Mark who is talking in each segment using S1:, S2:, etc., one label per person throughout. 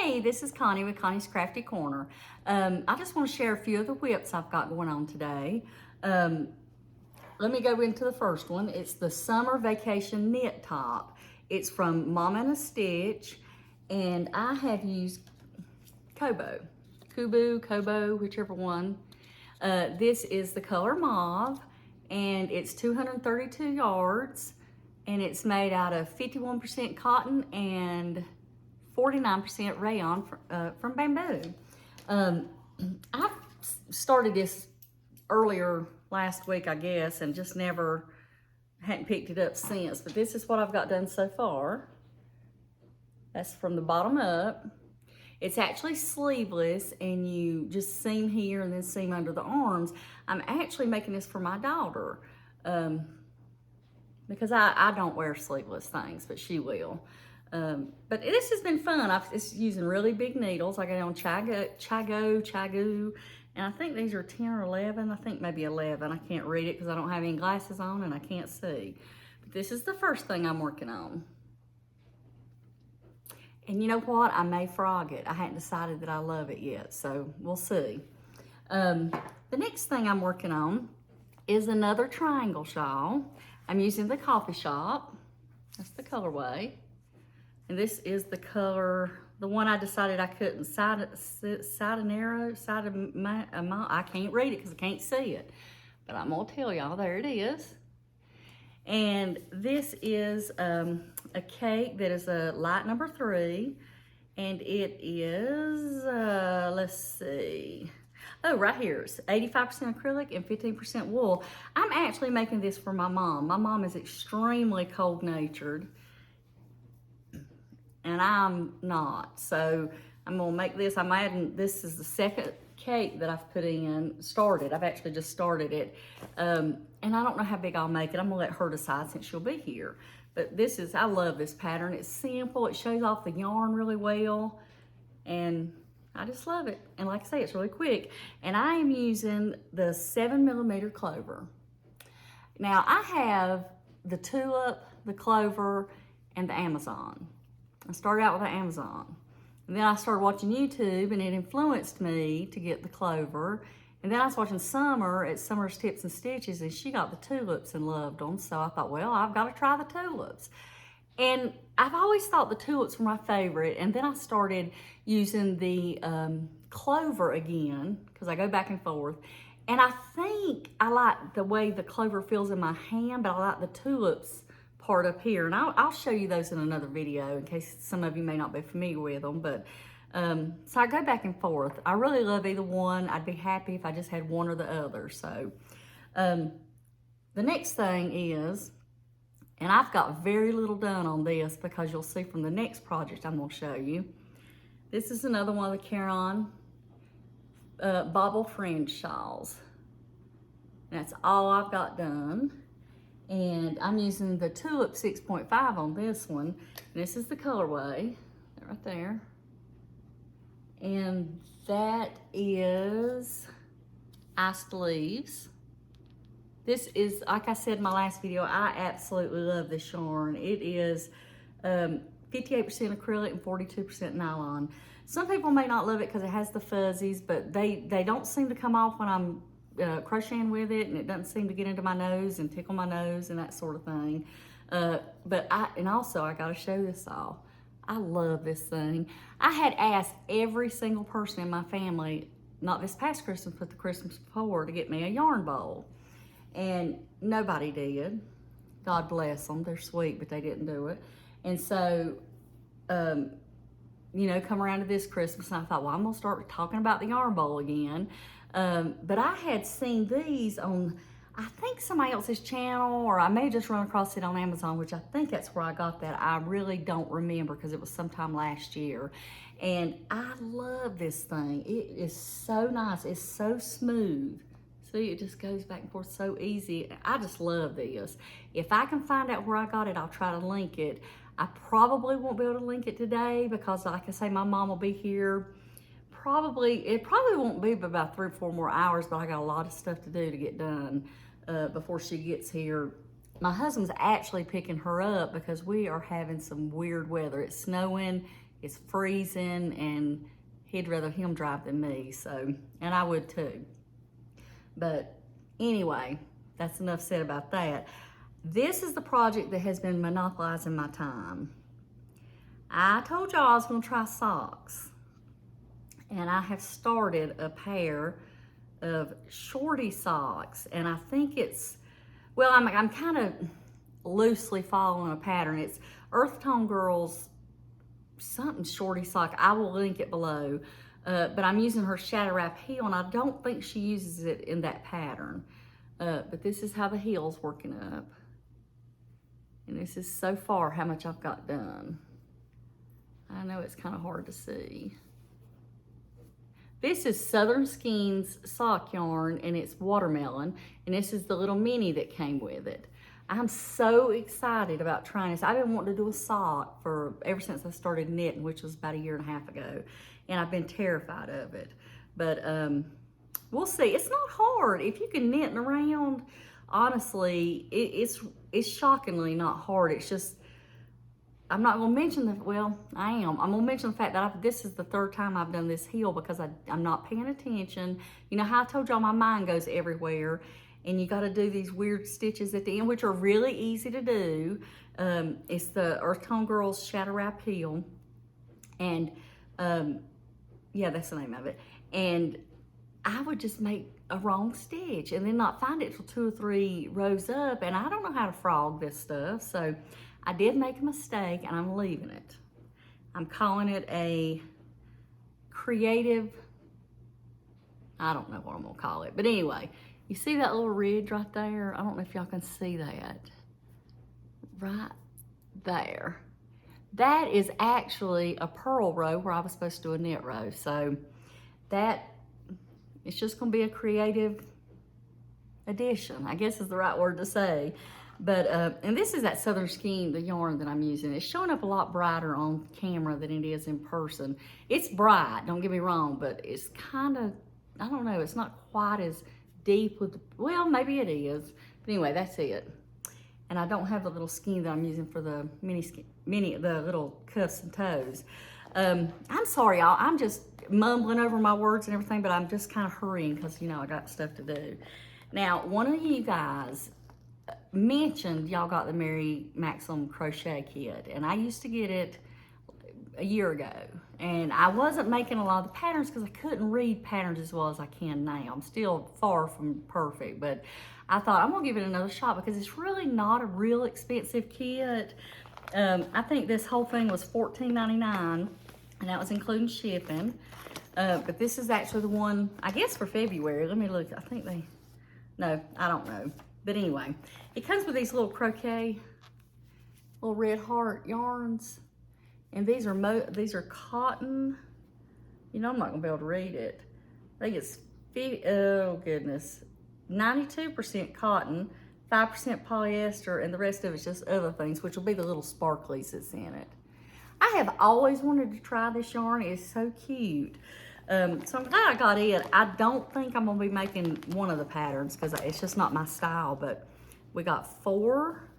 S1: Hey, this is Connie with Connie's Crafty Corner. I just want to share a few of the WIPs I've got going on today. Let me go into the first one. It's the Summer Vacation Knit Top. It's from Mom and a Stitch, and I have used Kobo, whichever one. This is the color mauve, and it's 232 yards, and it's made out of 51% cotton and 49% rayon from bamboo. I started this earlier last week, I guess, and just hadn't picked it up since. But this is what I've got done so far. That's from the bottom up. It's actually sleeveless, and you just seam here and then seam under the arms. I'm actually making this for my daughter because I don't wear sleeveless things, but she will. But this has been fun. It's using really big needles. I got it on Chigo, and I think these are 10 or 11. I think maybe 11. I can't read it because I don't have any glasses on and I can't see. But this is the first thing I'm working on. And you know what? I may frog it. I hadn't decided that I love it yet, so we'll see. The next thing I'm working on is another triangle shawl. I'm using the Coffee Shop. That's the colorway. And this is the color, the one I decided I couldn't, I can't read it because I can't see it. But I'm gonna tell y'all, there it is. And this is a cake that is a light number 3. And it is, let's see. Oh, right here, it's 85% acrylic and 15% wool. I'm actually making this for my mom. My mom is extremely cold-natured, and I'm not. So I'm gonna make this. I'm adding, this is the second cake that I've put in, I've actually just started it. And I don't know how big I'll make it. I'm gonna let her decide since she'll be here. But this is, I love this pattern. It's simple, it shows off the yarn really well, and I just love it. And like I say, it's really quick. And I am using the 7mm clover. Now I have the tulip, the clover, and the Amazon. I started out with the Amazon. And then I started watching YouTube, and it influenced me to get the clover. And then I was watching Summer at Summer's Tips and Stitches, and she got the tulips and loved them. So I thought, well, I've got to try the tulips. And I've always thought the tulips were my favorite. And then I started using the clover again, because I go back and forth. And I think I like the way the clover feels in my hand, but I like the tulips part up here. And I'll show you those in another video in case some of you may not be familiar with them. But so I go back and forth. I really love either one. I'd be happy if I just had one or the other. So the next thing is, and I've got very little done on this because you'll see from the next project I'm going to show you. This is another one of the Caron Bobble Fringe shawls. That's all I've got done. And I'm using the Tulip 6.5 on this one. And this is the colorway, right there. And that is Iced Leaves. This is, like I said in my last video, I absolutely love this yarn. It is 58% acrylic and 42% nylon. Some people may not love it because it has the fuzzies, but they don't seem to come off when I'm crocheting with it, and it doesn't seem to get into my nose and tickle my nose and that sort of thing. And also I gotta show this off. I love this thing. I had asked every single person in my family, not this past Christmas, but the Christmas before, to get me a yarn bowl. And nobody did. God bless them, they're sweet, but they didn't do it. And so, you know, come around to this Christmas, and I thought, well, I'm gonna start talking about the yarn bowl again. But I had seen these on, I think, somebody else's channel, or I may just run across it on Amazon, which I think that's where I got that. I really don't remember because it was sometime last year. And I love this thing. It is so nice. It's so smooth. See, it just goes back and forth so easy. I just love this. If I can find out where I got it, I'll try to link it. I probably won't be able to link it today because, like I say, my mom will be here. It probably won't be but about 3 or 4 more hours, but I got a lot of stuff to do to get done before she gets here. My husband's actually picking her up because we are having some weird weather. It's snowing, it's freezing, and he'd rather him drive than me, so, and I would too. But anyway, that's enough said about that. This is the project that has been monopolizing my time. I told y'all I was gonna try socks, and I have started a pair of shorty socks, and I think it's, well, I'm kind of loosely following a pattern. It's Earth Tone Girls something shorty sock. I will link it below, but I'm using her shadow wrap heel, and I don't think she uses it in that pattern, but this is how the heel's working up, and this is so far how much I've got done. I know it's kind of hard to see. This is Southern Skeins sock yarn, and it's watermelon, and this is the little mini that came with it. I'm so excited about trying this. I've been wanting to do a sock ever since I started knitting, which was about 1.5 years ago, and I've been terrified of it. But we'll see. It's not hard. If you can knit around, honestly, it's shockingly not hard. It's just, I'm not gonna mention the, well, I am. I'm gonna mention the fact that this is the 3rd time I've done this heel because I'm not paying attention. You know how I told y'all my mind goes everywhere, and you gotta do these weird stitches at the end, which are really easy to do. It's the Earth Tone Girls Shadow Wrap heel, and yeah, that's the name of it. And I would just make a wrong stitch and then not find it till 2 or 3 rows up, and I don't know how to frog this stuff, so I did make a mistake, and I'm leaving it. I'm calling it a creative, I don't know what I'm gonna call it, but anyway, you see that little ridge right there? I don't know if y'all can see that. Right there. That is actually a purl row where I was supposed to do a knit row, so that, it's just gonna be a creative addition, I guess is the right word to say. But, and this is that Southern Skein, the yarn that I'm using. It's showing up a lot brighter on camera than it is in person. It's bright, don't get me wrong, but it's kind of, I don't know, it's not quite as deep with, well, maybe it is. But anyway, that's it. And I don't have the little skein that I'm using for the the little cuffs and toes. I'm sorry, y'all. I'm just mumbling over my words and everything, but I'm just kind of hurrying because, you know, I got stuff to do. Now, one of you guys mentioned y'all got the Mary Maxim crochet kit, and I used to get it a year ago, and I wasn't making a lot of the patterns because I couldn't read patterns as well as I can now. I'm still far from perfect, but I thought I'm gonna give it another shot because it's really not a real expensive kit. I think this whole thing was $14.99, and that was including shipping. But this is actually the one, I guess, for February. Let me look. I think no, I don't know. But anyway, it comes with these little crochet, little red heart yarns. And these are cotton. You know, I'm not gonna be able to read it. I think it's, oh goodness, 92% cotton, 5% polyester, and the rest of it's just other things, which will be the little sparklies that's in it. I have always wanted to try this yarn. It's so cute. So I'm glad I got it. I don't think I'm gonna be making one of the patterns because it's just not my style, but we got 4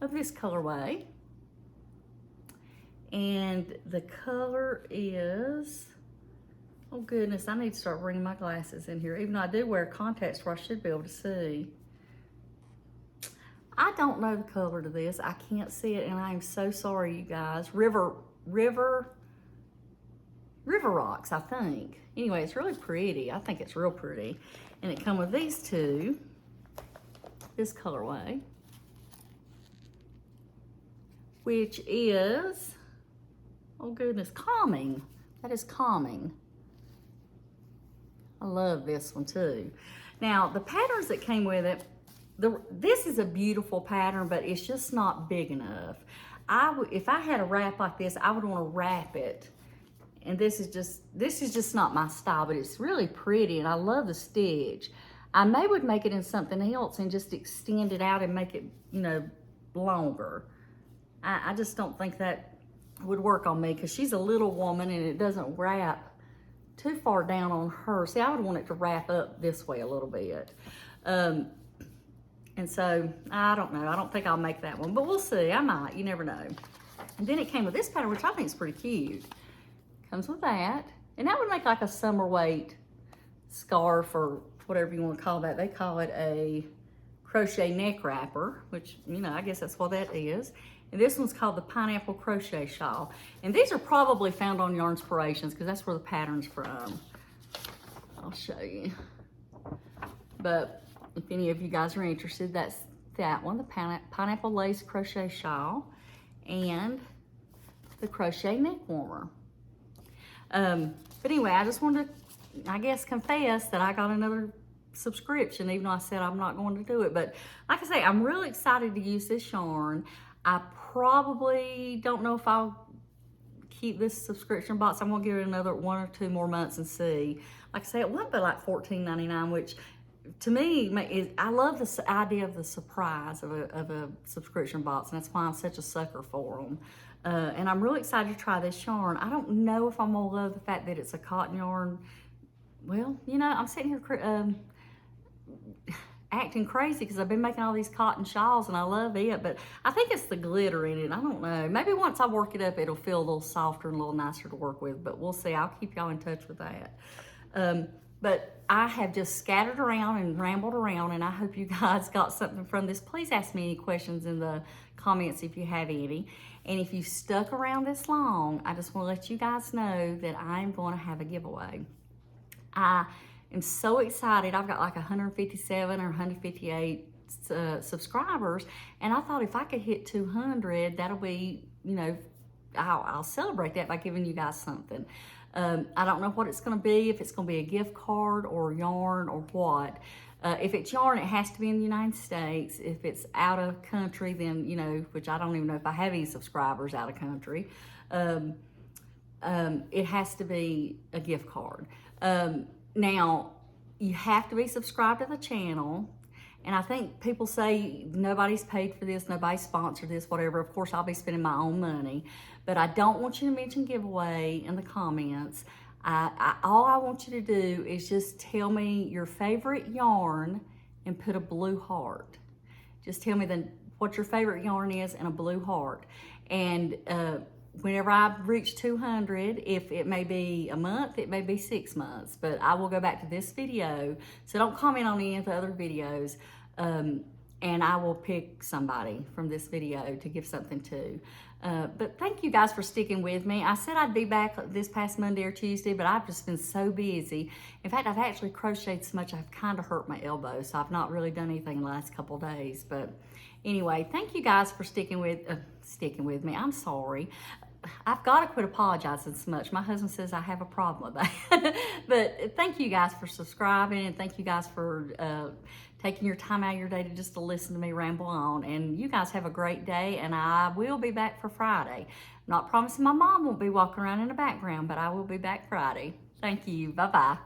S1: of this colorway. And the color is, oh goodness, I need to start bringing my glasses in here. Even though I do wear contacts where I should be able to see. I don't know the color to this. I can't see it, and I am so sorry, you guys. River Rocks, I think. Anyway, it's really pretty. I think it's real pretty. And it comes with these 2, this colorway, which is, oh goodness, Calming. That is Calming. I love this one too. Now, the patterns that came with it, this is a beautiful pattern, but it's just not big enough. If I had a wrap like this, I would want to wrap it. And this is just not my style, but it's really pretty, and I love the stitch. I would make it in something else and just extend it out and make it, you know, longer. I just don't think that would work on me because she's a little woman and it doesn't wrap too far down on her. See, I would want it to wrap up this way a little bit. And so, I don't know. I don't think I'll make that one, but we'll see. I might. You never know. And then it came with this pattern, which I think is pretty cute. Comes with that. And that would make like a summer weight scarf or whatever you want to call that. They call it a crochet neck wrapper, which, you know, I guess that's what that is. And this one's called the pineapple crochet shawl. And these are probably found on Yarnspirations because that's where the pattern's from. I'll show you. But if any of you guys are interested, that's that one, the pineapple lace crochet shawl and the crochet neck warmer. But anyway, I just wanted to, I guess, confess that I got another subscription, even though I said I'm not going to do it. But like I say, I'm really excited to use this yarn. I probably don't know if I'll keep this subscription box. I'm gonna give it another 1 or 2 more months and see. Like I say, it went by like $14.99, which to me is, I love this idea of the surprise of a subscription box, and that's why I'm such a sucker for them. And I'm really excited to try this yarn. I don't know if I'm gonna love the fact that it's a cotton yarn. Well, you know, I'm sitting here acting crazy because I've been making all these cotton shawls and I love it, but I think it's the glitter in it. I don't know. Maybe once I work it up, it'll feel a little softer and a little nicer to work with, but we'll see. I'll keep y'all in touch with that. But I have just scattered around and rambled around, and I hope you guys got something from this. Please ask me any questions in the comments if you have any. And if you stuck around this long, I just want to let you guys know that I'm going to have a giveaway. I am so excited. I've got like 157 or 158 subscribers, and I thought if I could hit 200, that'll be, you know, I'll celebrate that by giving you guys something. I don't know what it's going to be, if it's going to be a gift card or yarn or what. If it's yarn, it has to be in the United States. If it's out of country, then, you know, which I don't even know if I have any subscribers out of country, it has to be a gift card. Now, you have to be subscribed to the channel. And I think people say nobody's paid for this, nobody's sponsored this, whatever. Of course, I'll be spending my own money. But I don't want you to mention giveaway in the comments. All I want you to do is just tell me your favorite yarn and put a blue heart. Just tell me what your favorite yarn is and a blue heart. And whenever I reach 200, if it may be a month, it may be 6 months, but I will go back to this video. So don't comment on any of the other videos. And I will pick somebody from this video to give something to. But thank you guys for sticking with me. I said I'd be back this past Monday or Tuesday, but I've just been so busy. In fact, I've actually crocheted so much I've kind of hurt my elbow, so I've not really done anything the last couple of days. But anyway, thank you guys for sticking with me. I'm sorry. I've got to quit apologizing so much. My husband says I have a problem with that. But thank you guys for subscribing, and thank you guys for taking your time out of your day to just to listen to me ramble on. And you guys have a great day, and I will be back for Friday. I'm not promising my mom won't be walking around in the background, but I will be back Friday. Thank you. Bye-bye.